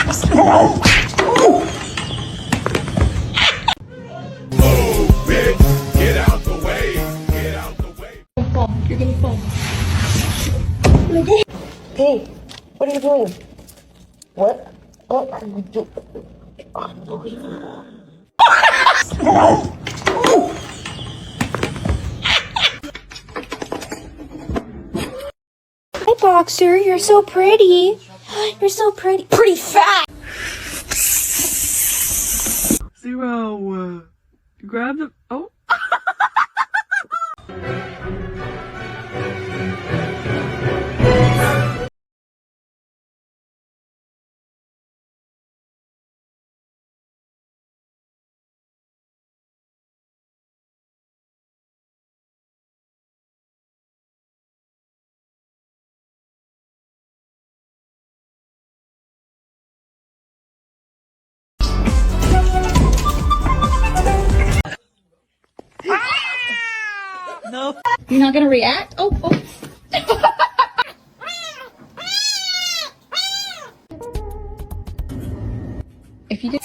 Get out the way. Get out the way. You're gonna fall. Hey, what are you doing? What? What are you doing? Hi, Boxer. You're so pretty. You're so pretty. Pretty fat. Zero. Grab the. Oh. No. You're not gonna react? Oh. If you did.